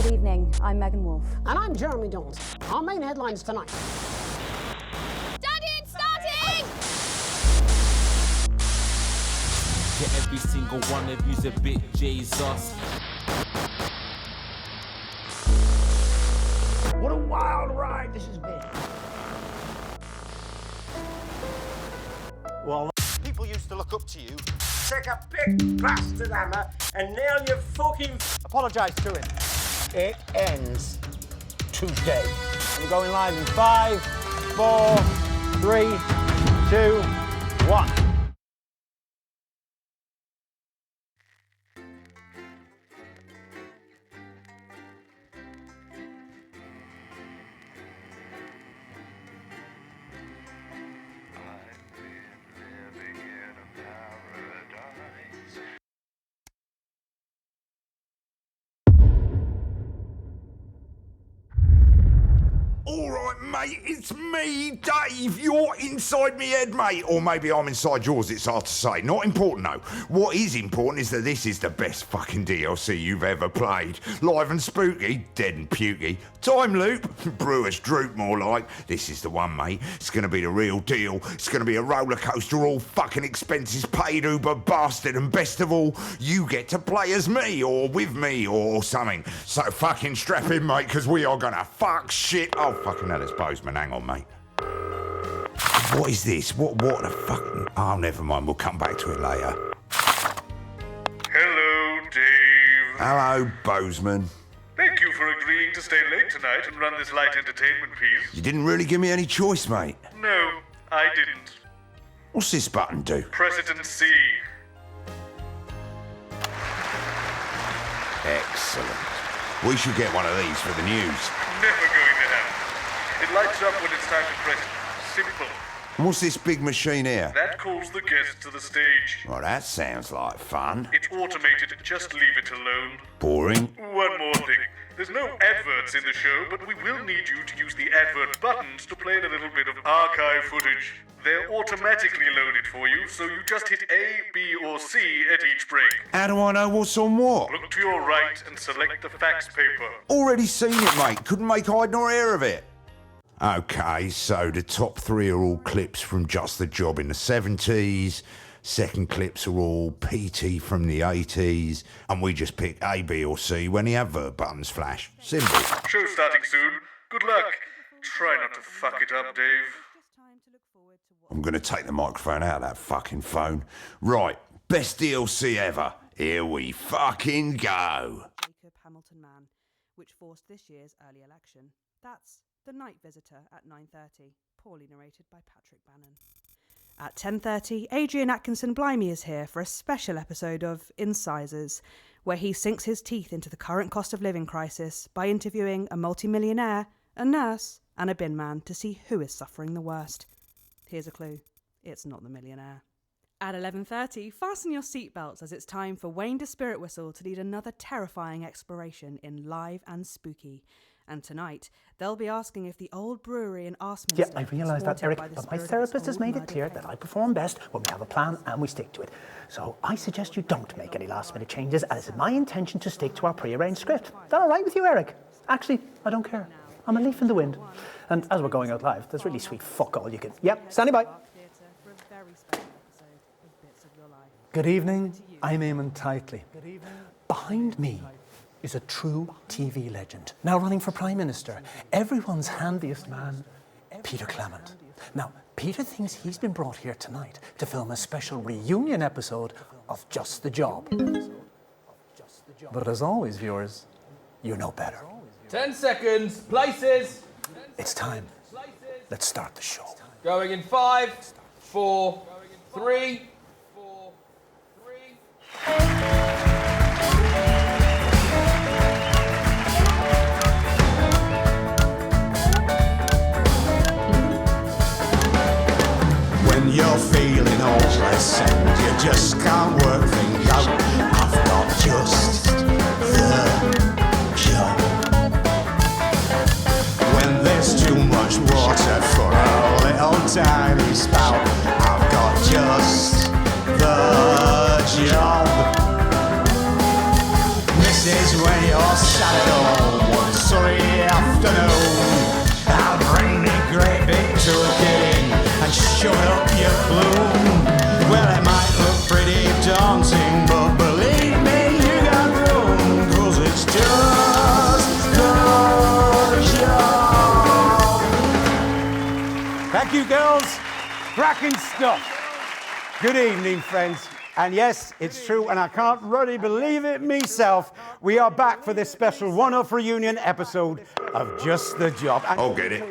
Good evening, I'm Megan Wolfe. And I'm Jeremy Jones. Our main headlines tonight. Daddy, it's starting! To every single one of you's a bit Jesus. What a wild ride this has been. Well, people used to look up to you. Take a big bastard hammer and nail your fucking... Apologise to him. It ends today. I'm going live in 5, 4, 3, 2, 1. All right, mate, it's me, Dave. You're inside me head, mate. Or maybe I'm inside yours, it's hard to say. Not important, though. What is important is that this is the best fucking DLC you've ever played. Live and spooky, dead and pukey. Time loop, Brewers droop more like. This is the one, mate. It's going to be the real deal. It's going to be a roller coaster, all fucking expenses paid, uber bastard. And best of all, you get to play as me, or with me, or something. So fucking strap in, mate, because we are going to fuck shit. Oh, fucking hell, it's Bozeman. Hang on, mate. What is this? What the fuck? Oh, never mind. We'll come back to it later. Hello, Dave. Hello, Bozeman. Thank you for agreeing to stay late tonight and run this light entertainment piece. You didn't really give me any choice, mate. No, I didn't. What's this button do? Press it and see. Excellent. We should get one of these for the news. Never going to happen. It lights up when it's time to press it. Simple. And what's this big machine here? That calls the guests to the stage. Well, that sounds like fun. It's automated, just leave it alone. Boring. One more thing. There's no adverts in the show, but we will need you to use the advert buttons to play a little bit of archive footage. They're automatically loaded for you, so you just hit A, B, or C at each break. How do I know what's on what? Look to your right and select the fax paper. Already seen it, mate. Couldn't make hide nor hair of it. Okay, so the top 3 are all clips from Just the Job in the 70s. Second clips are all PT from the 80s. And we just pick A, B, or C when the advert buttons flash. Simple. Show starting soon. Good luck. Try not to fuck it up, Dave. I'm going to take the microphone out of that fucking phone. Right, best DLC ever. Here we fucking go. Jacob Hamilton Man, which forced this year's early election. That's The Night Visitor at 9:30, poorly narrated by Patrick Bannon. At 10:30, Adrian Atkinson Blimey is here for a special episode of Incisors, where he sinks his teeth into the current cost of living crisis by interviewing a multimillionaire, a nurse, and a bin man to see who is suffering the worst. Here's a clue. It's not the millionaire. At 11:30, fasten your seatbelts as it's time for Wayne de Spirit Whistle to lead another terrifying exploration in Live and Spooky. And tonight, they'll be asking if the old brewery in Arsminster... Yeah, I realise that, Eric, but my therapist has made it clear that I perform best when we have a plan and we stick to it. So I suggest you don't make any last-minute changes, and it's my intention to stick to our pre-arranged script. Is that all right with you, Eric? Actually, I don't care. I'm a leaf in the wind. And as we're going out live, there's really sweet fuck all you can... Yep, standing by. Good evening, I'm Eamon Titley. Behind me is a true TV legend, now running for Prime Minister, everyone's handiest man, Peter Clement. Now, Peter thinks he's been brought here tonight to film a special reunion episode of Just the Job. But as always, viewers, you know better. 10 seconds, places. It's time. Let's start the show. Going in 5, 4, 3. When you're feeling hopeless and you just can't work things out, I've got just the job. When there's too much water for a little tiny spout, I've got just the job. This is when you're sad at home afternoon. I'll bring me great big turkey and shove it up your plume. Well, it might look pretty daunting, but believe me, you got room, 'cause it's just the show. Thank you, girls. Cracking stuff. Good evening, friends. And yes, it's true, and I can't really believe it myself. We are back for this special one-off reunion episode of Just the Job. And I'll get it.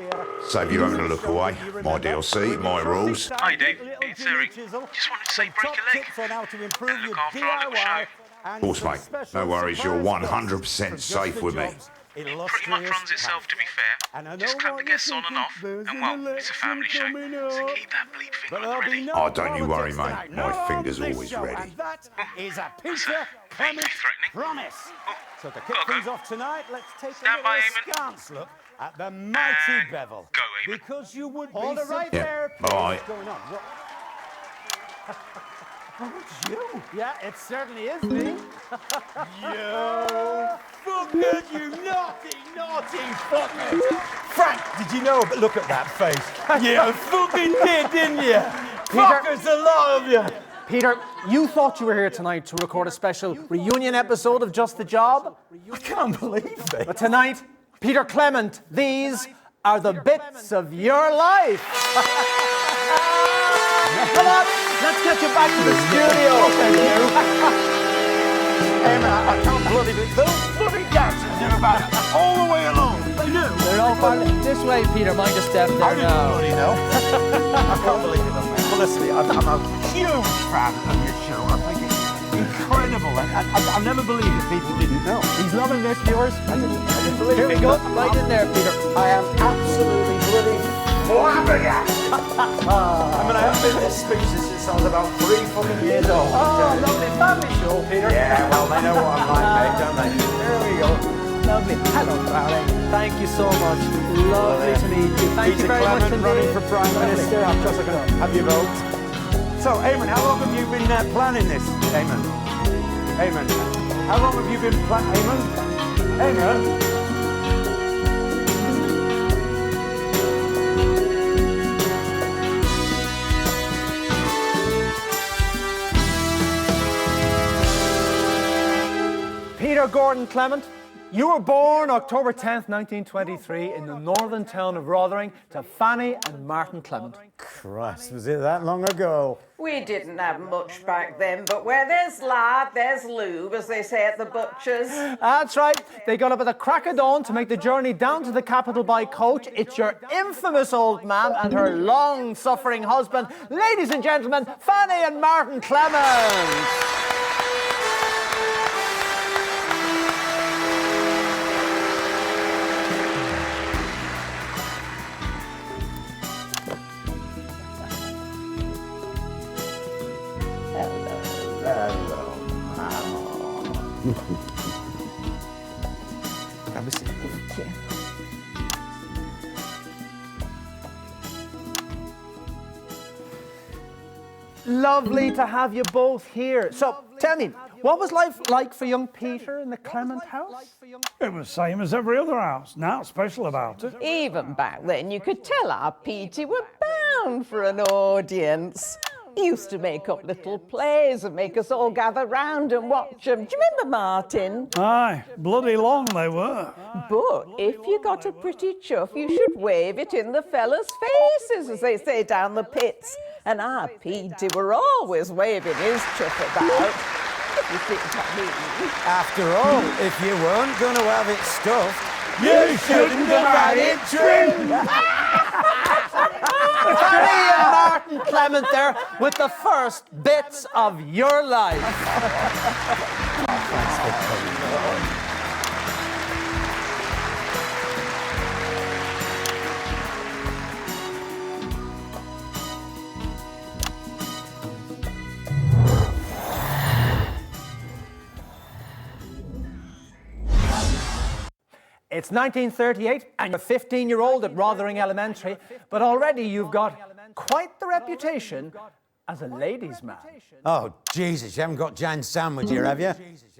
Save you having to look away. My DLC, my rules. Hi, Dave. It's Eric. Just wanted to say break a leg. For now to improve your Look after our little show. Of course, mate. No worries, you're 100% safe with me. Pretty much runs itself, to be fair. Just clap the guests on and off, and well, it's a family show, so keep that bleep finger on the ready. Oh, don't you worry, mate. My finger's always ready. That is a Peter Clement promise. So to kick things off tonight, let's take a little askance look at the mighty Bevel. Go, Eamon. Because you would Hold be it right surprised there. All right. what's going on. Oh, it's you. Yeah, it certainly is me. You fuckers, you naughty fuckers. Frank, did you know? But look at that face. You fucking did, didn't you? Fuckers, a lot of you. Peter, you thought you were here tonight to record a special reunion episode of Just the Job? I can't believe it. But tonight, Peter Clement, these are the bits of your life. Come on, let's get you back to the studio. Thank you. Hey, man, I can't bloody believe those bloody dancers do about it all the way along. They do. They're all part of this way, Peter. Mind a step there I didn't now. bloody know. I can't believe it, though, man. Well, listen, I'm a huge fan of your show. I think it's incredible. I've never believed that people didn't know. He's loving this, viewers. I didn't believe Here it. we go, right in there, Peter. I am absolutely bloody flabbergasted. I mean, I haven't been this speechless since I was about 3 fucking years old. Oh, lovely family show, Peter. Yeah, well, they know what I'm like, mate, don't they? There we go. Lovely. Hello, darling. Thank you so much. Lovely to meet you. Thank you Peter very much Clement running indeed. for Prime Minister. Of course I can have your vote. So, Eamon, how long have you been planning this? Eamon? How long have you been planning? Eamon? Peter Gordon Clement, you were born October 10th, 1923 in the northern town of Rotherham to Fanny and Martin Clement. Christ, was it that long ago? We didn't have much back then, but where there's lard, there's lube, as they say at the butcher's. That's right. They got up at the crack of dawn to make the journey down to the capital by coach. It's your infamous old man and her long-suffering husband. Ladies and gentlemen, Fanny and Martin Clement. Have a seat. Lovely to have you both here. So, tell me, what was life like for young Peter in the Clement house? It was same as every other house. Not special about it. Even back then, you could tell our Petey were bound for an audience. He used to make up little plays and make us all gather round and watch them. Do you remember, Martin? Aye, bloody long they were. But if you got a pretty chuff, you should wave it in the fellas' faces, as they say down the pits. And our Petey were always waving his chuff about. If you think I mean. After all, if you weren't going to have it stuffed, You shouldn't have had it trimmed. Fanny and Martin Clement there with the first bits of your life. It's 1938 and you're 15-year-old at Rotherham Elementary, but already you've got quite the reputation as a ladies' man. Oh, Jesus, you haven't got Jan Sandwich here, have you?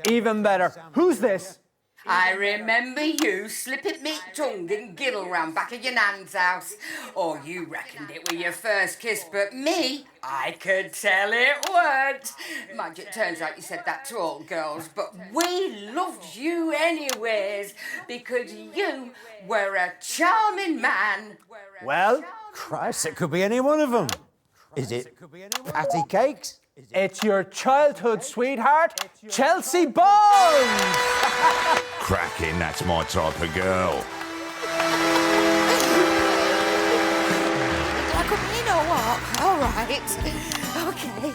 Even better. Who's this? I remember you slipping me tongue and giddle round back of your nan's house. Or you reckoned it were your first kiss, but me, I could tell it weren't. Mind you, it turns out you said that to all girls, but we loved you anyways, because you were a charming man. Well, Christ, it could be any one of them. Is it Patty Cakes? It's your childhood sweetheart, Chelsea Bones! Cracking, that's my type of girl. You know what? All right. Okay.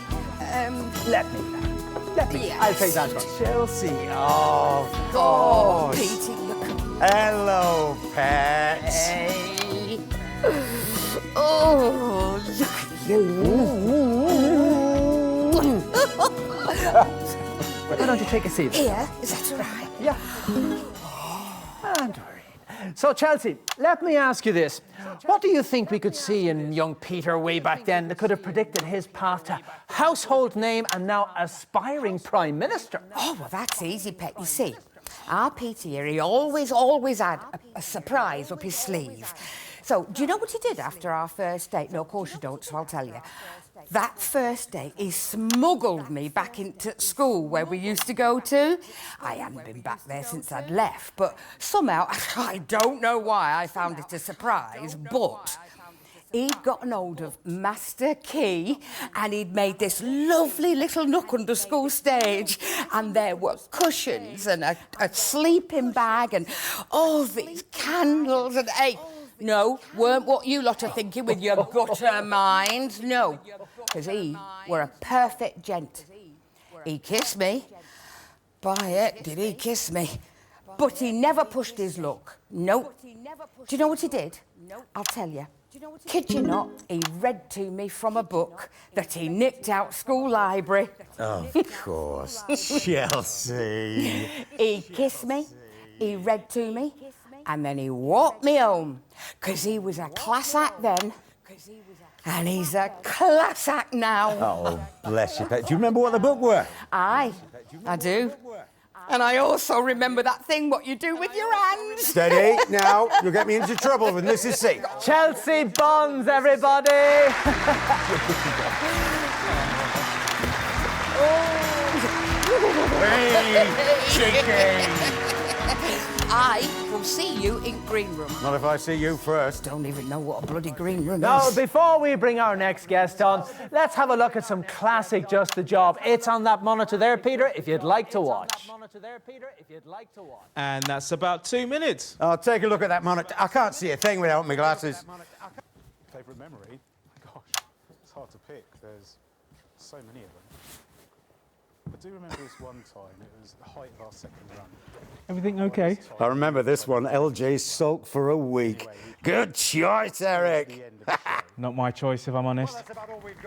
Let me. Yes. I'll take that one. Chelsea. Oh, Oh, God. Petey, look. Hello, pets. Hey. Oh, look at you. Why don't you take a seat? Here, is that all right? Yeah. And Doreen. So, Chelsea, let me ask you this. What do you think we could see in young Peter way back then that could have predicted his path to household name and now aspiring Prime Minister? Oh, well, that's easy, Pet. You see, our Peter here, he always had a surprise up his sleeve. So, do you know what he did after our first date? No, of course you don't, so I'll tell you. That first day, he smuggled me back into school where we used to go to. I hadn't been back there since I'd left, but somehow, I don't know why I found it a surprise, but he'd gotten hold of Master Key and he'd made this lovely little nook under school stage, and there were cushions and a sleeping bag and all these candles and no, weren't what you lot are thinking with your gutter minds. No, because he were a perfect gent. He kissed me. By it, did he kiss me? But he never pushed his luck. Nope. Do you know what he did? I'll tell you. Kid you not, he read to me from a book that he nicked out school library. Of course, Chelsea. He kissed me, he read to me, and then he walked me home, because he was a class act then, and he's a class act now. Oh, bless you, pet. Do you remember what the book were? Aye, I do. And I also remember that thing what you do with your hands. Steady, now, you'll get me into trouble with Mrs. C. Chelsea Bones, everybody! Hey, chicken! I will see you in green room. Not if I see you first. Don't even know what a bloody green room Now, is. before we bring our next guest on, let's have a look at some classic Just the Job. It's on that monitor there, Peter, if you'd like to watch. And that's about 2 minutes. I'll take a look at that monitor. I can't see a thing without my glasses. Favourite memory? Gosh, it's hard to pick. There's so many of them. I do remember this one time. It was the height of our second run. Everything okay? I remember this one. LJ sulked for a week. Good choice, Eric. Not my choice, if I'm honest.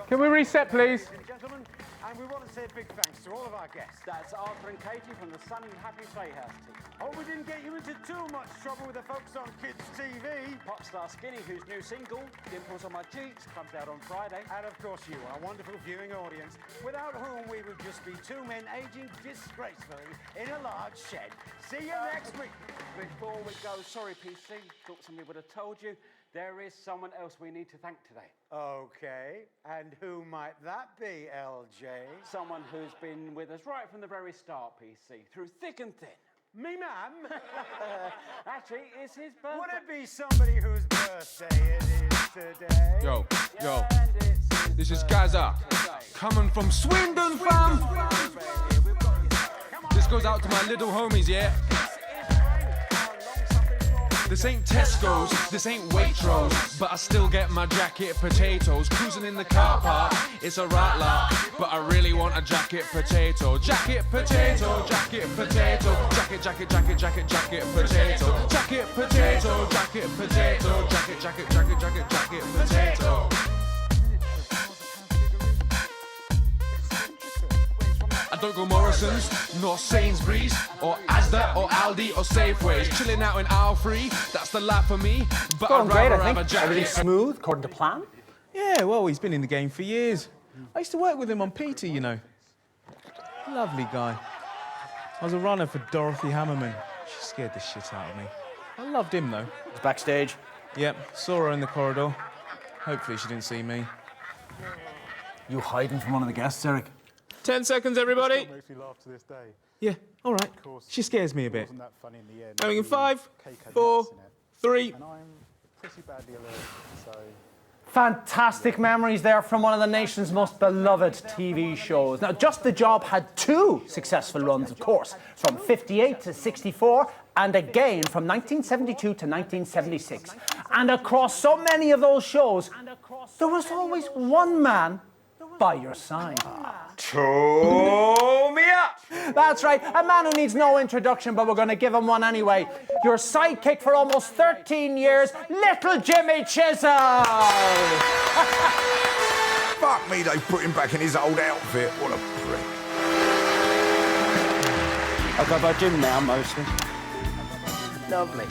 Can we reset, please? Gentlemen, and we want to say a big thanks to all of our guests. That's Arthur and Katie from the Sun and Happy Playhouse team. Hope we didn't get you into too much trouble with the folks on Kids TV. Popstar Skinny, whose new single, Dimples on My Cheeks, comes out on Friday. And of course you, our wonderful viewing audience, without whom we would just be two men aging disgracefully in a large shed. See you next week. Before we go, sorry PC, thought somebody would have told you. There is someone else we need to thank today. Okay, and who might that be, LJ? Someone who's been with us right from the very start, PC, through thick and thin. Me, ma'am? Actually, it's his birthday. Would it be somebody whose birthday it is today? Yo, this is Gaza, coming from Swindon, fam. This goes out to my little homies, yeah? This ain't Tesco's, this ain't Waitrose, but I still get my jacket potatoes. Cruising in the car park, it's a right lark, but I really want a jacket potato. Jacket potato, jacket potato, jacket potato, jacket potato, jacket potato, jacket potato. I don't go Morrison's, nor Sainsbury's, or Asda, or Aldi, or Safeways. Chilling out in aisle 3, that's the life for me. But I'd rather have a jacket. Everything's smooth, according to plan? Yeah, well, he's been in the game for years. I used to work with him on Peter, you know. Lovely guy. I was a runner for Dorothy Hammerman. She scared the shit out of me. I loved him, though. It's backstage. Yep, saw her in the corridor. Hopefully she didn't see me. You hiding from one of the guests, Eric? 10 seconds, everybody. Still makes me laugh to this day. Yeah, all right. She scares me a bit. Wasn't that funny in the end? Going in 5, 4, 3. And I'm pretty badly allergic, so... Fantastic memories there from one of the nation's most beloved TV shows. Now, Just the Job had 2 successful runs, of course, from 58 to 64, and again from 1972 to 1976. And across so many of those shows, there was always one man by your side. Tool me up! That's right, a man who needs no introduction, but we're going to give him one anyway. Your sidekick for almost 13 years, Little Jimmy Chisel! Fuck me, they put him back in his old outfit. What a prick. I go by Jim now, mostly. Lovely.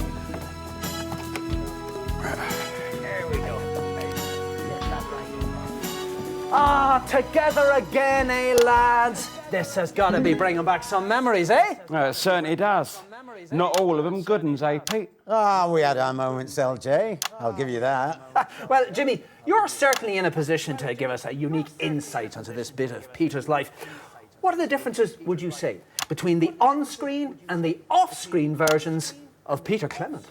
There we go. Ah, together again, eh, lads? This has got to be bringing back some memories, eh? It certainly does. Not all of them good ones, eh, Pete? Ah, we had our moments, LJ. I'll give you that. Well, Jimmy, you're certainly in a position to give us a unique insight into this bit of Peter's life. What are the differences, would you say, between the on-screen and the off-screen versions of Peter Clement?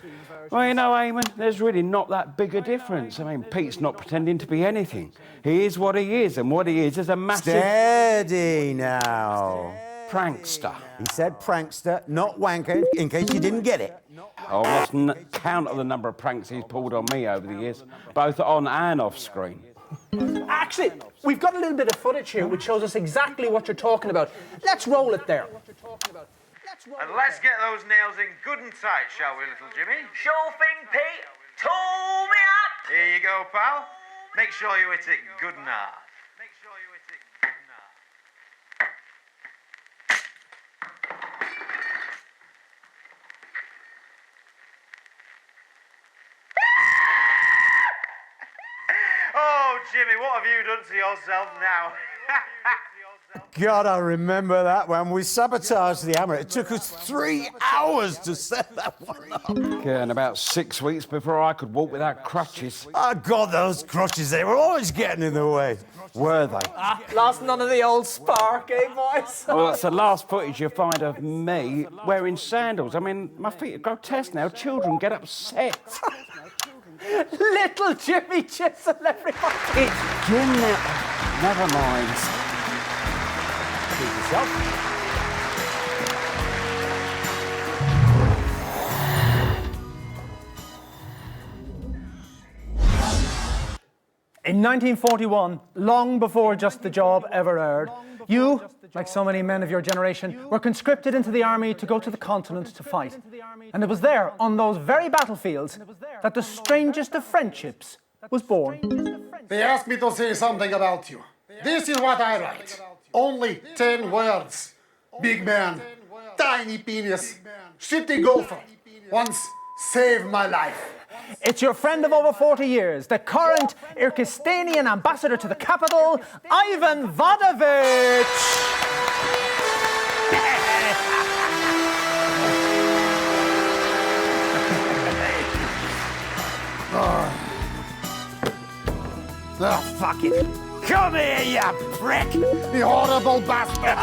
Well, you know, Eamon, there's really not that big a difference. I mean, Pete's not pretending to be anything. He is what he is, and what he is a massive... Steady now. Prankster. He said prankster, not wanker, in case you didn't get it. Oh, let's count the number of pranks he's pulled on me over the years, both on and off screen. Actually, we've got a little bit of footage here which shows us exactly what you're talking about. Let's roll it there. And let's get those nails in good and tight, shall we, little Jimmy? Sure thing, Pete. Tool me up! Here you go, pal. Make sure you hit it good and hard. Make sure you hit it good and hard. Oh, Jimmy, what have you done to yourself now? God, I remember that when we sabotaged the hammer. It took us 3 hours to set that one up. Yeah, and about 6 weeks before I could walk without crutches. Oh, God, those crutches, they were always getting in the way. Were they? Lost none of the old spark, eh, boys? Well, that's the last footage you'll find of me wearing sandals. I mean, my feet are grotesque now. Children get upset. Little Jimmy Chisel, everybody. It's Jim now. Never mind. In 1941, long before Just the Job ever aired, you, like so many men of your generation, were conscripted into the army to go to the continent to fight. And it was there, on those very battlefields, that the strangest of friendships was born. They asked me to say something about you. This is what I write. Only 10 words. Big man, tiny penis, shitty golfer, once saved my life. It's your friend of over 40 years, the current Kyrgyzstanian ambassador to the capital, Ivan Vodovich. Oh, fuck it. Come here, you prick! The horrible bastard!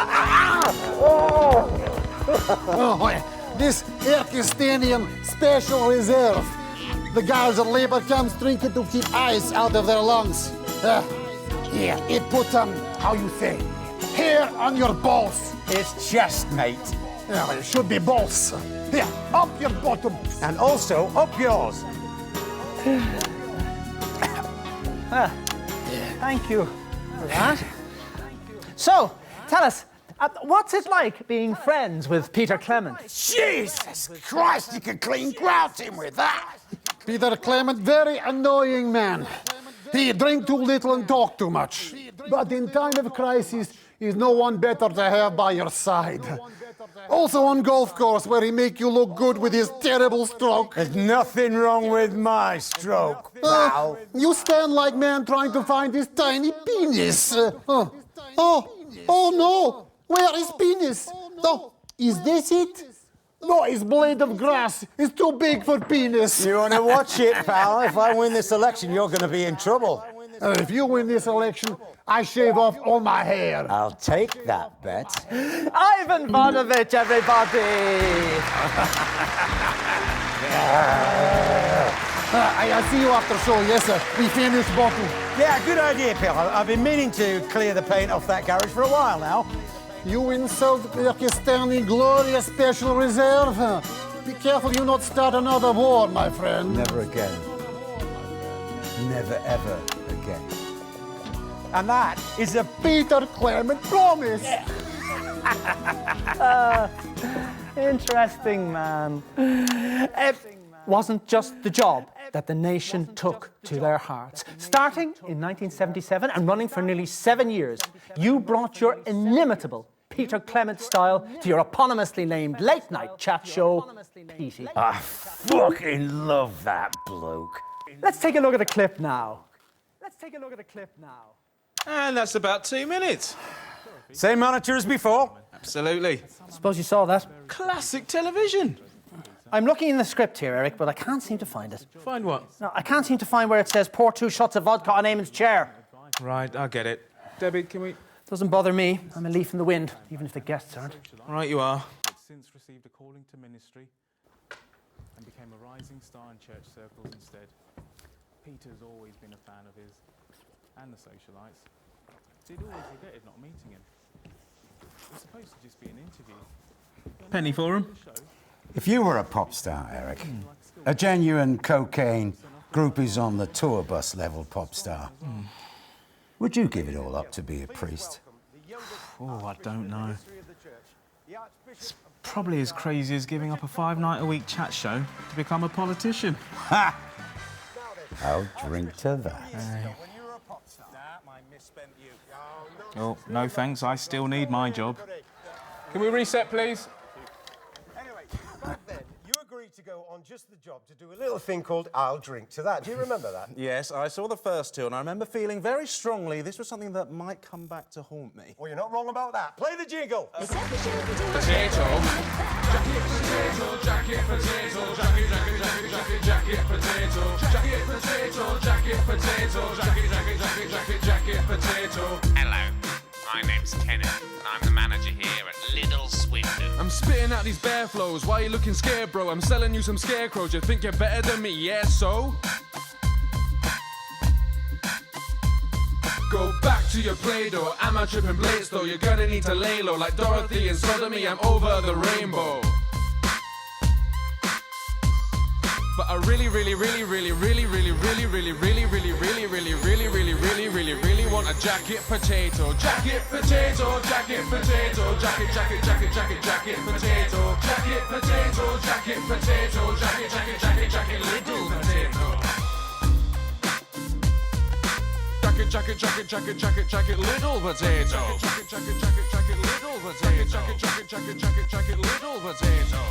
This Kyrgyzstanian Special Reserve. The guys at labor camps drinking to keep ice out of their lungs. Here, it put, how you say, hair on your balls. It's chest, mate. Yeah, well, it should be balls. Here, up your bottom. And also up yours. Thank you for that. So, tell us, what's it like being friends with Peter Clement? Jesus Christ, you can clean grout him with that. Peter Clement, very annoying man. He drink too little and talk too much. But in time of crisis, he's no one better to have by your side. Also on golf course, where he make you look good with his terrible stroke. There's nothing wrong with my stroke, pal. You stand like man trying to find his tiny penis. Oh no! Where is penis? Oh, is this it? No, his blade of grass is too big for penis. You want to watch it, pal? If I win this election, you're going to be in trouble. If you win this election, I shave off all my hair. I'll take that bet. Ivan Vonovich, everybody! I'll see you after show, yes sir. We finish bottle. Yeah, good idea, pal. I've been meaning to clear the paint off that garage for a while now. You insult Kyrgyzstani Gloria Special Reserve. Be careful you not start another war, my friend. Never again. Never ever again. And that is a Peter Clement promise. Interesting man. It wasn't just the job that the nation took to their hearts. Starting in 1977 and running for nearly 7 years, you brought your inimitable Peter Clement style to your eponymously named late-night chat show, Petey. I fucking love that bloke. Let's take a look at the clip now. And that's about 2 minutes. Same monitor as before? Absolutely. Suppose you saw that. Classic television. I'm looking in the script here, Eric, but I can't seem to find it. Find what? No, I can't seem to find where it says pour 2 shots of vodka on Eamon's chair. Right, I get it. Debbie, can we... Doesn't bother me. I'm a leaf in the wind, even if the guests aren't. Right, you are. Since received a calling to ministry and became a rising star in church circles instead. Peter's always been a fan of his and the socialites. He'd always regretted not meeting him. It was supposed to just be an interview. Penny for him. If you were a pop star, Eric, a genuine cocaine, groupies on the tour bus level pop star, would you give it all up to be a priest? Oh, I don't know. It's probably as crazy as giving up a 5-night-a-week chat show to become a politician. Ha! I'll drink to that. Oh, no thanks, I still need my job. Can we reset, please? Anyway, back then, you agreed to go on Just the Job to do a little thing called I'll Drink to That. Do you remember that? Yes, I saw the first two, and I remember feeling very strongly this was something that might come back to haunt me. Well, you're not wrong about that. Play the jingle. Potato. Jacket, potato, jacket, jacket, jacket, jacket, jacket, potato. Jacket, potato, jacket, potato, jacket, jacket, jacket, jacket, jacket, potato. Hello, my name's Kenneth, and I'm the manager here at Little Swindon. I'm spitting out these bear flows, why you looking scared, bro? I'm selling you some scarecrows, you think you're better than me, yeah, so? Go back to your Play-Doh, am I tripping blades though? You're gonna need to lay low, like Dorothy and Sodomy, I'm over the rainbow. But I really want a jacket potato. Jacket potato, jacket potato, jacket, jacket, jacket, jacket, jacket potato. Jacket potato, jacket potato, jacket, jacket, jacket, jacket, little potato. Jacket, jacket, jacket, jacket, jacket, jacket, little potato. Jacket, jacket, jacket, jacket, little potato. Jacket, jacket, jacket, jacket, jacket, little potato.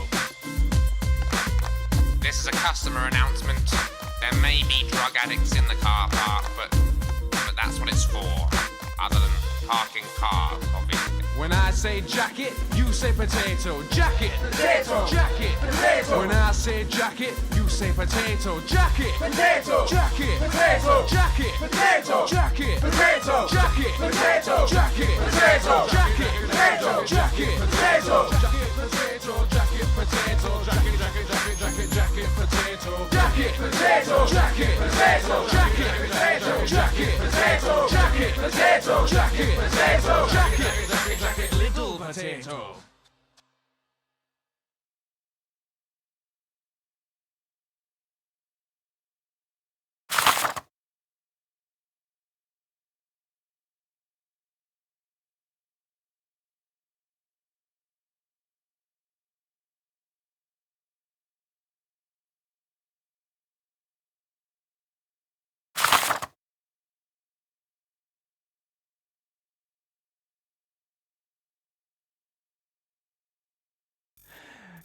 This is a customer announcement. There may be drug addicts in the car park, but that's what it's for. Other than parking cars, obviously. When I say jacket, you say potato. Jacket, potato, jacket, potato. When I say jacket, you say potato. Jacket, potato, jacket, potato, jacket, potato, jacket, potato, jacket, potato, jacket, potato, jacket, potato, jacket, potato, jacket, potato, jacket, potato, jacket, jacket, jacket, jacket, jacket, potato, jacket, potato, jacket, potato, jacket, potato, jacket, potato, jacket, potato, jacket, potato, jacket, jacket, jacket, little potato.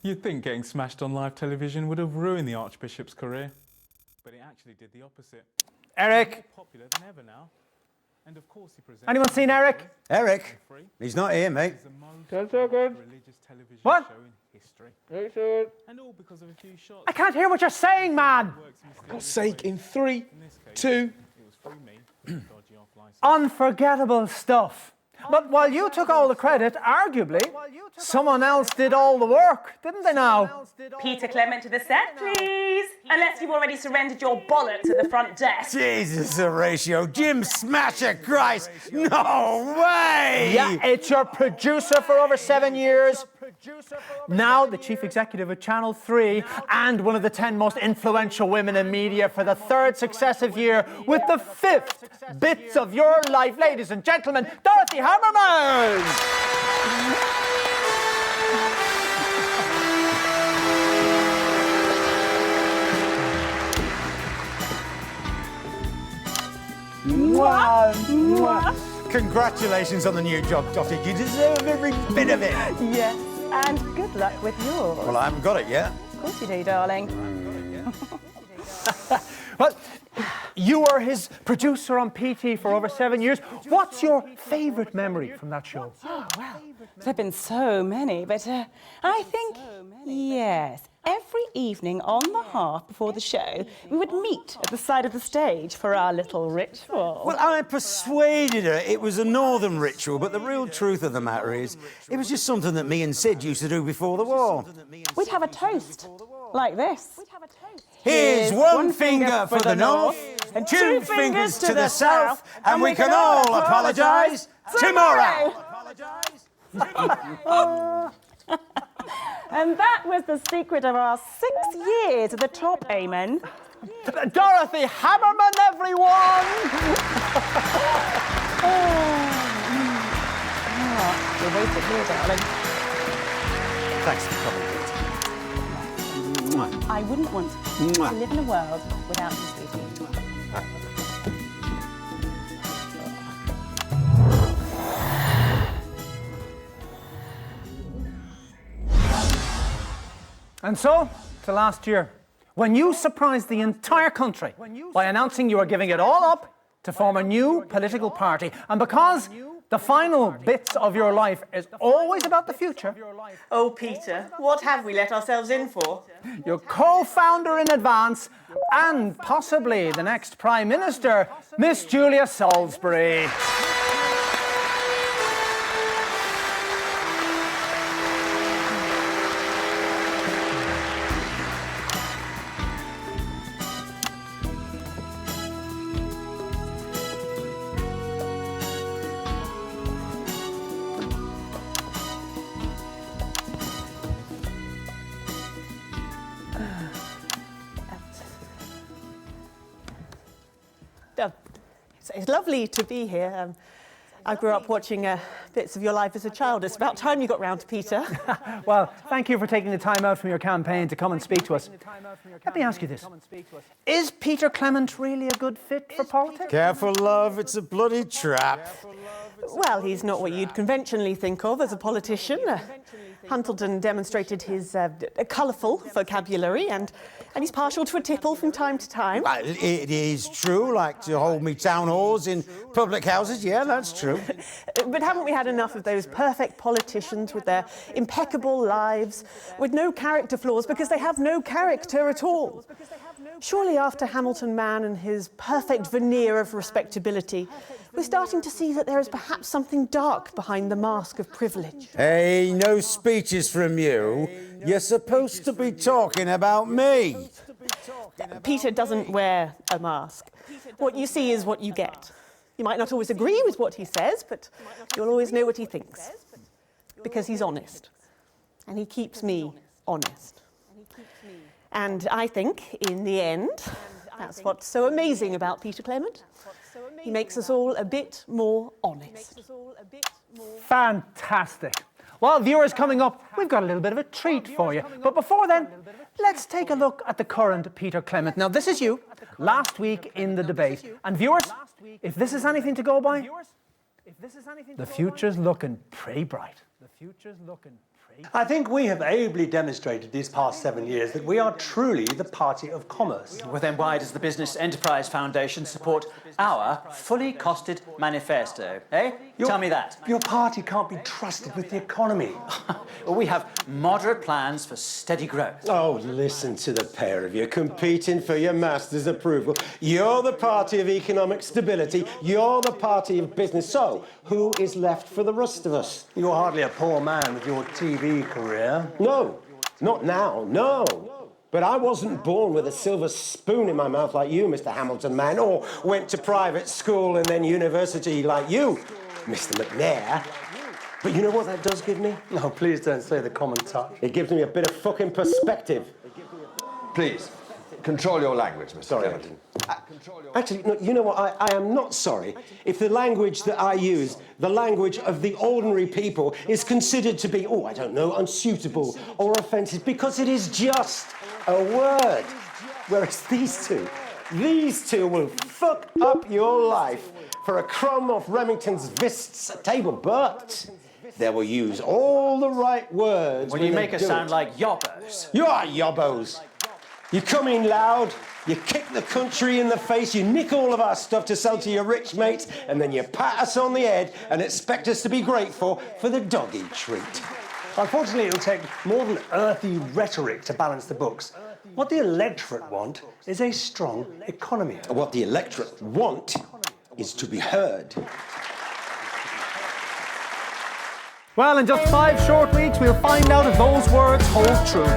You'd think getting smashed on live television would have ruined the Archbishop's career, but it actually did the opposite. Eric! More popular than ever now. And of course he presented... Anyone seen Eric? Eric? He's not here, mate. That's so good. ...religious television What? show in history. Very good. And all because of a few shots. I can't hear what you're saying, man. For God's sake, in 3, 2... Unforgettable stuff. But while you took all the credit, arguably, someone else did all the work, didn't they now? Peter Clement to the set, please. Unless you've already surrendered your bollocks at the front desk. Jesus, Horatio. Jim Smasher Christ. No way! Yeah, it's your producer for over 7 years. Now the chief executive of Channel 3 and one of the 10 most influential women in media for the 3rd successive year with the 5th Bits of Your Life. Ladies and gentlemen, Dorothy Hammerman! Mwah, mwah. Congratulations on the new job, Dottie. You deserve every bit of it. Yes, and good luck with yours. Well, I haven't got it yet. Of course you do, darling. Well, you were his producer on PT for over 7 years. What's your favourite memory from that show? Oh, well, there have been so many, but I think, yes, every evening on the half before the show, we would meet at the side of the stage for our little ritual. Well, I persuaded her it was a northern ritual, but the real truth of the matter is, it was just something that me and Sid used to do before the war. We'd have a toast, like this. Here's one finger for the north, and 2 fingers to the south, and we can all apologise tomorrow. And that was the secret of our 6 years at the top, Eamon. Dorothy Hammerman, everyone! You're wasted here, darling. Thanks for coming. I wouldn't want to live in a world without you, sweetie. And so, to last year, when you surprised the entire country by announcing you were giving it all up to form a new political party, and because the final bits of your life is always about the future. Oh, Peter, what have we let ourselves in for? Your co-founder in advance, and possibly the next Prime Minister, Miss Julia Salisbury. It's lovely to be here. I grew up watching bits of your life as a child. It's about time you got round to Peter. Well, thank you for taking the time out from your campaign to come and speak to us. Let me ask you this. Is Peter Clement really a good fit for politics? Careful, love, it's a bloody trap. Well, he's not what you'd conventionally think of as a politician. Huntleton demonstrated his colourful vocabulary and he's partial to a tipple from time to time. Well, it is true, like to hold me town halls in public houses, yeah, that's true. But haven't we had enough of those perfect politicians with their impeccable lives, with no character flaws because they have no character at all? Surely after Hamilton Man and his perfect veneer of respectability, we're starting to see that there is perhaps something dark behind the mask of privilege. Hey, no speeches from you. You're supposed to be talking about me. Peter doesn't wear a mask. What you see is what you get. You might not always agree with what he says, but you'll always know what he thinks. Because he's honest. And he keeps me honest. And I think, in the end, that's what's so amazing about Peter Clement. He makes us all a bit more honest. Fantastic. Well, viewers, coming up, we've got a little bit of a treat for you. But before then, let's take a look at the current Peter Clement. Now, this is you, last week in the debate. And viewers, if this is anything to go by, the future's looking pretty bright. The future's looking pretty I think we have ably demonstrated these past 7 years that we are truly the party of commerce. Well, then why does the Business Enterprise Foundation support our fully costed manifesto, eh? Tell me that. Your party can't be trusted with the economy. Well, we have moderate plans for steady growth. Oh, listen to the pair of you competing for your master's approval. You're the party of economic stability. You're the party of business. So, who is left for the rest of us? You're hardly a poor man with your TV career. No, not now, no. But I wasn't born with a silver spoon in my mouth like you, Mr. Hamilton man, or went to private school and then university like you, Mr. McNair. But you know what that does give me? No, please don't say the common touch. It gives me a bit of fucking perspective. Please, control your language, Mr. Kennedy. Actually, no, you know what? I am not sorry if the language that I use, the language of the ordinary people, is considered to be, I don't know, unsuitable or offensive, because it is just a word. Whereas these two will fuck up your life for a crumb off Remington's Vist's table, but they will use all the right words. Well, you make us sound like yobbos. You are yobbos. You come in loud, you kick the country in the face, you nick all of our stuff to sell to your rich mates, and then you pat us on the head and expect us to be grateful for the doggy treat. Unfortunately, it'll take more than earthy rhetoric to balance the books. What the electorate want is a strong economy. What the electorate want is to be heard. Well, in just 5 short weeks, we'll find out if those words hold true.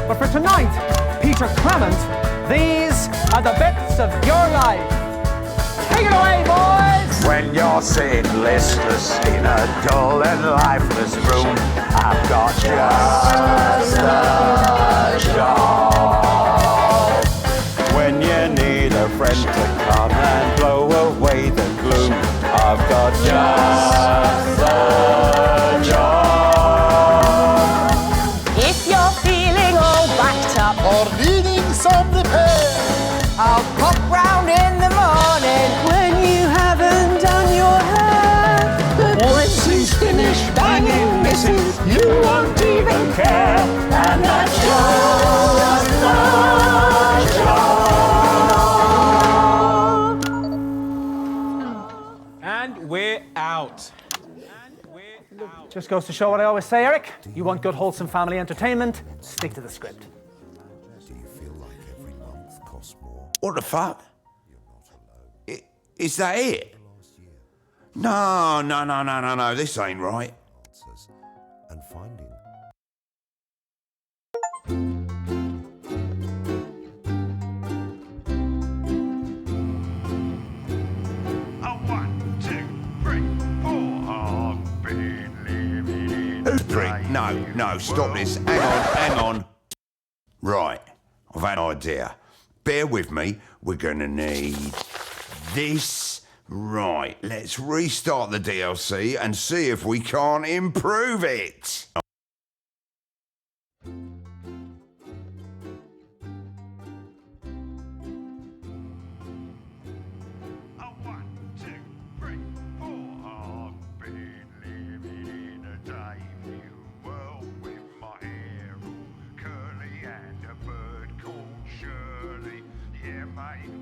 But for tonight, Peter Clement, these are the bits of your life. Take it away, boys! When you're sitting listless in a dull and lifeless room, I've got just the job. When you need a friend to come and blow away the gloom, I've got just the job. If you're feeling all backed up or needing some repair, I'll pop round in the morning when you haven't done your hair. But once he's finished banging misses, you won't even care. And that's just the job. And we're out. Just goes to show what I always say, Eric. You want good, wholesome family entertainment, stick to the script. What the fuck? Is that it? No, this ain't right. And finding. No, stop this. Hang on. Right, I've had an idea. Bear with me, we're gonna need this. Right, let's restart the DLC and see if we can't improve it.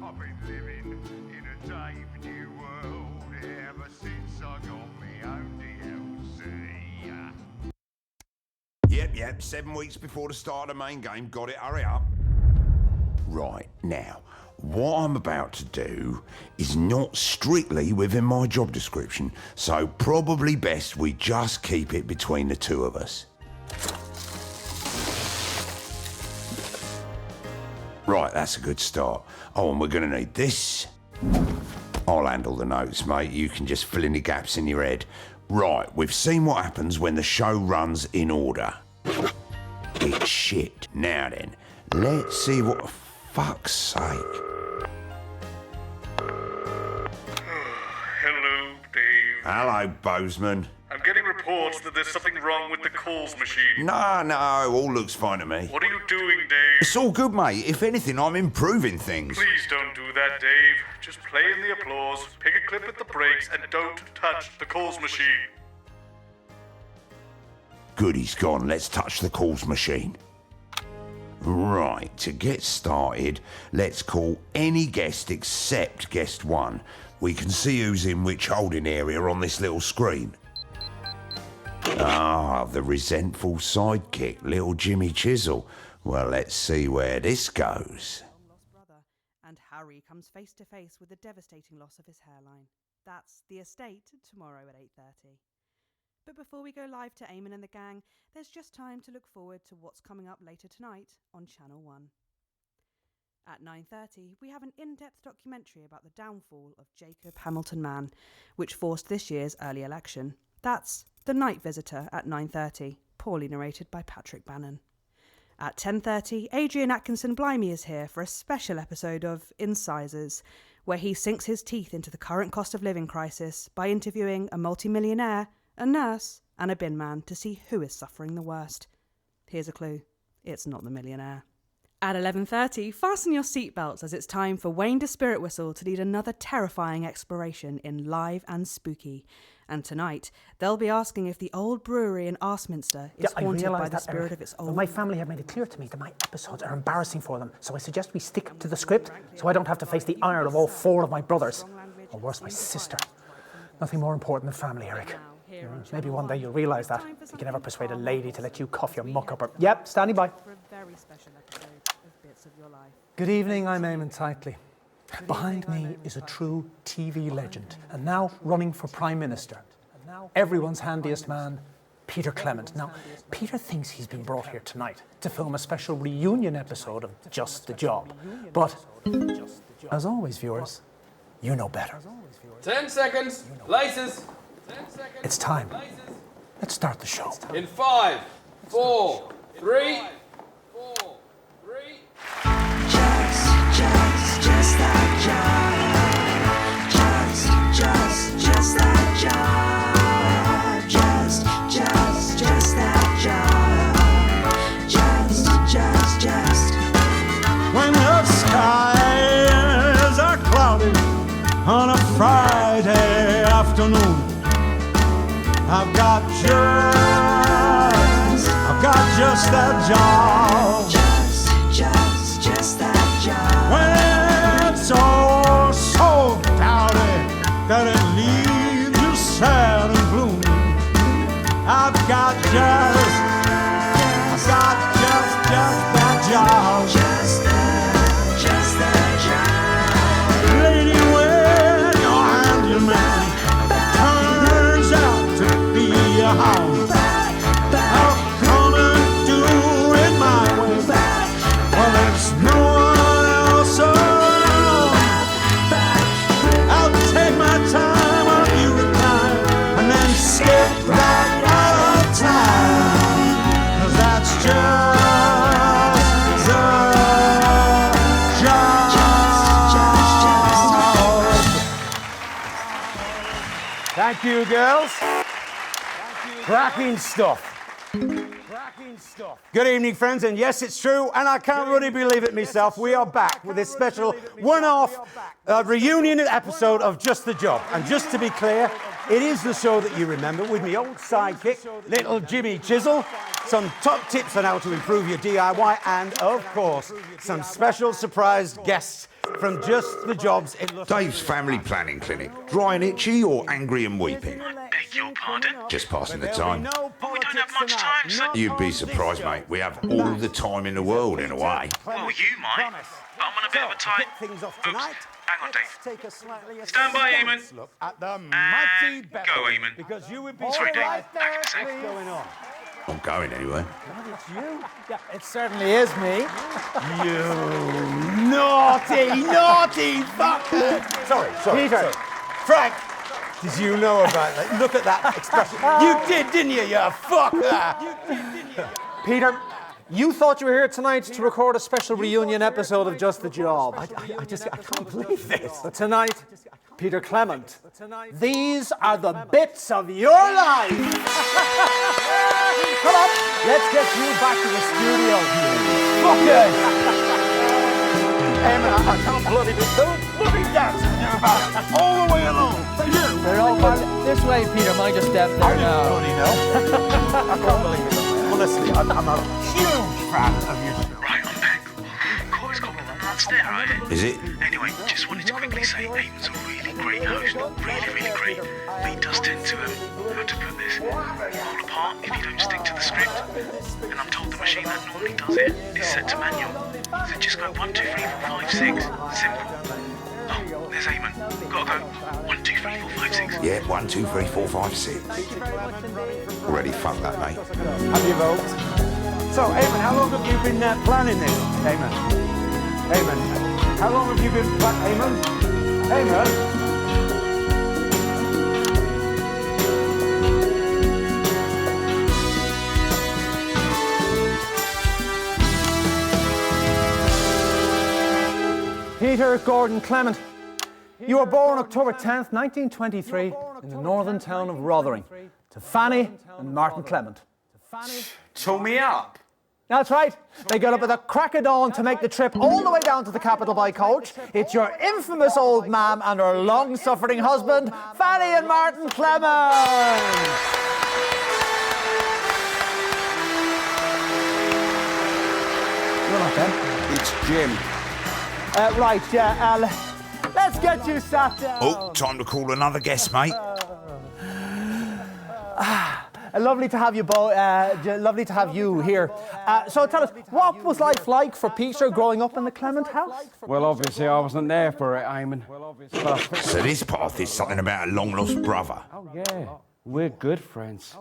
I've been living in a Dave New world ever since I got my own DLC. Yep, 7 weeks before the start of the main game. Got it, hurry up. Right, now, what I'm about to do is not strictly within my job description, so probably best we just keep it between the two of us. Right, that's a good start. Oh, and we're gonna need this. I'll handle the notes, mate. You can just fill in the gaps in your head. Right, we've seen what happens when the show runs in order. It's shit. Now then, let's see what the fuck's sake. Hello, Dave. Hello, Bozeman. I'm getting reports that there's something wrong with the calls machine. No, all looks fine to me. What are you doing, Dave? It's all good, mate. If anything, I'm improving things. Please don't do that, Dave. Just play in the applause, pick a clip at the breaks, and don't touch the calls machine. Good, he's gone. Let's touch the calls machine. Right, to get started, let's call any guest except guest 1. We can see who's in which holding area on this little screen. Ah, the resentful sidekick, little Jimmy Chisel. Well, let's see where this goes. And Harry comes face to face with the devastating loss of his hairline. That's The Estate tomorrow at 8:30. But before we go live to Eamon and the gang, there's just time to look forward to what's coming up later tonight on Channel 1. At 9:30, we have an in-depth documentary about the downfall of Jacob Hamilton Mann, which forced this year's early election. That's The Night Visitor at 9:30, poorly narrated by Patrick Bannon. At 10:30, Adrian Atkinson Blimey is here for a special episode of Incisors, where he sinks his teeth into the current cost of living crisis by interviewing a multimillionaire, a nurse, and a bin man to see who is suffering the worst. Here's a clue. It's not the millionaire. At 11:30, fasten your seatbelts as it's time for Wayne de Spirit Whistle to lead another terrifying exploration in Live and Spooky. And tonight, they'll be asking if the old brewery in Arsminster is haunted by the spirit of its old... My family have made it clear to me that my episodes are embarrassing for them, so I suggest we stick to the script so I don't have to face the ire of all 4 of my brothers. Or worse, my sister. Nothing more important than family, Eric. Maybe one day you'll realise that. You can never persuade a lady to let you cough your muck up her... Yep, standing by. Good evening, I'm Eamon Titley. Behind me is a true TV legend, and now running for Prime Minister. Everyone's handiest man, Peter Clement. Now, Peter thinks he's been brought here tonight to film a special reunion episode of Just the Job. But, as always, viewers, you know better. 10 seconds. Laces. 10 seconds. It's time. Let's start the show. In 5, 4, 3... Just that job. Just that job. Just that job. Just. When the skies are cloudy on a Friday afternoon, I've got just that job. Just that job. When it's all so cloudy that it leaves you sad and gloomy, I've got just that job. Just that job. Lady, when your handyman turns out to be a hound, I'll come and do it my way. Well, there's no one else around. I'll take my time while you recline, and then skip right out of time. 'Cause that's just Thank you, girls. Cracking stuff. Good evening, friends, and yes, it's true, and I can't really believe it myself. We are back with this special one-off reunion episode of Just the Job. And just to be clear, it is the show that you remember with me old sidekick, little Jimmy Chisel, some top tips on how to improve your DIY, and of course, some special surprised guests from Just the Job's in Dave's Family Planning Clinic. Dry and itchy or angry and weeping? Beg your pardon? Just passing the time. But we don't have much time, sir. You'd be surprised, mate. We have all the time in the world, in a way. Well, you might. But I'm on a bit of a tight... Oops. Hang on, Dave. Stand by, Eamon. Look at the And go, Eamon. Because you would be Sorry, Dave. right there. Back in a sec. What's going on? I'm going anyway. It's you. Yeah, it certainly is me. You naughty fucker. Sorry. Peter. Frank, did you know about that? Look at that expression. You did, didn't you fucker? Peter, you thought you were here tonight to record a special reunion episode of Just the Job. I can't believe this. But tonight, Peter Clement, these are the bits of your life. Come on, let's get you back to the studio. Fuckers! I can't bloody do those bloody dances you're about all the way along. They're all This way, Peter. Mind your step there now. I can't believe it. Honestly, I'm a huge fan of you. Right, I'm back. Quite as cold as that stair, right? Is it? Anyway, just wanted to quickly say Eamon's a really great host. Really great. But he does tend to, how to put this, fall apart if you don't stick to the script. And I'm told the machine that normally does it is set to manual. So just go 1, 2, 3, 4, 5, 6. Simple. Oh, there's Eamon. Gotta go. 1, 2, 3, 4, 5, 6. Yeah, 1, 2, 3, 4, 5, 6. Already fucked that, mate. Have you voted? So, Eamon, how long have you been planning this? Eamon, how long have you been planning? Eamon? Peter Gordon Clement. You were born October 10th, 1923, in the northern town of Rotherham, to Fanny and Martin Clement. Tune me up. That's right. They got up at the crack of dawn to make the trip all the way down to the capital by coach. It's your infamous old mam and her long-suffering husband, Fanny and Martin Clement. You're not them. It's Jim. Right, yeah, let's get you sat down. Oh, time to call another guest, mate. Lovely to have you both. Lovely to have you here. So tell us, what was life like for Peter growing up in the Clement house? Well, obviously I wasn't there for it, Eamon. So this path is something about a long-lost brother. Oh, yeah. We're good friends.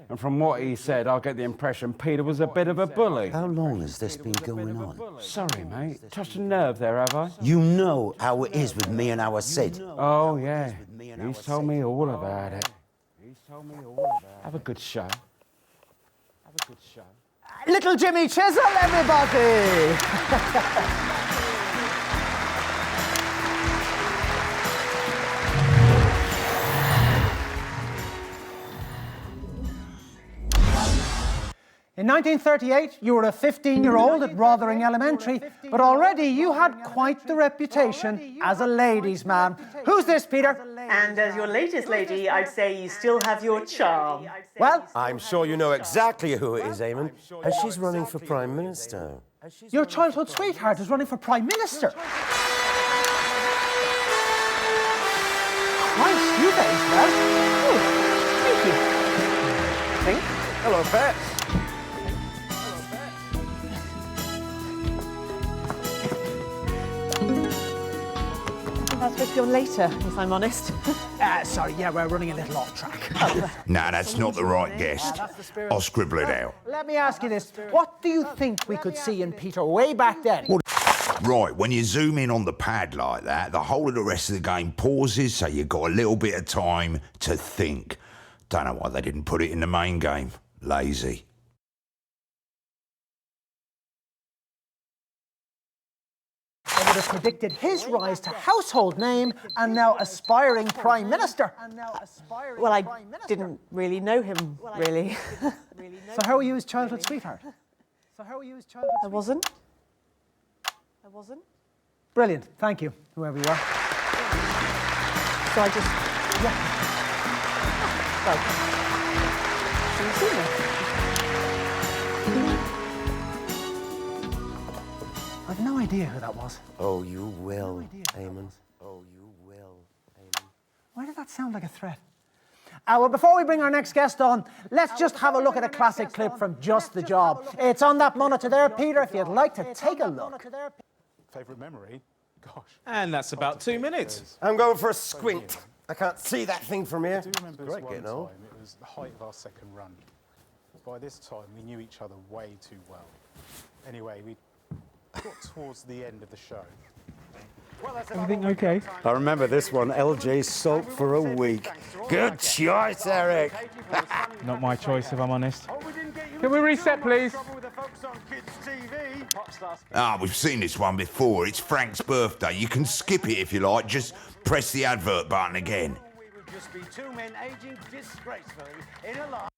And from what he said, I get the impression Peter was a bit of a bully. How long has this been going on? Sorry, mate. Touched a nerve there, have I? You know how it is with me and our Sid. Oh, yeah. He's told me all about it. Have a good show. Little Jimmy Chisel, everybody! In 1938, you were a 15-year-old at Rotherham Elementary, but already you had quite the reputation as a ladies' man. Who's this, Peter? And as your latest lady, I'd say you still have your charm. Well, I'm sure you know exactly who it is, Eamon, and she's running for Prime Minister. Your childhood sweetheart is running for Prime Minister. Nice, you've aged well. Oh, thank you. Hello, Pat. That's supposed to be on later, if I'm honest. Sorry, yeah, we're running a little off track. No, that's not the right guest. I'll scribble it out. Let me ask you this. What do you think we could see in Peter way back then? Right, when you zoom in on the pad like that, the whole of the rest of the game pauses, so you've got a little bit of time to think. Don't know why they didn't put it in the main game. Lazy. I would have predicted his rise to household name and now aspiring Prime Minister. Well, I didn't really know him, really. So how were you his childhood sweetheart? I wasn't. Brilliant, thank you, whoever you are. So I just... Yeah. So you see me? I've no idea who that was. Oh, you will, Eamon. Oh, you will, Eamon. Why did that sound like a threat? Well, before we bring our next guest on, let's just have a look at a classic clip from Just the Job. It's on that monitor there, Peter, if you'd like to take a look. Favourite memory? Gosh. And that's about 2 minutes. I'm going for a squint. I can't see that thing from here. I do remember this Great one getting time. old. It was the height of our second run. By this time, we knew each other way too well. Anyway, we got towards the end of the show. Everything okay? I remember this one, LJ sulked for a week. Good choice, Eric. Not my choice, if I'm honest. Can we reset, please? We've seen this one before. It's Frank's birthday. You can skip it if you like. Just press the advert button again. We would just be two men aging disgracefully in a line.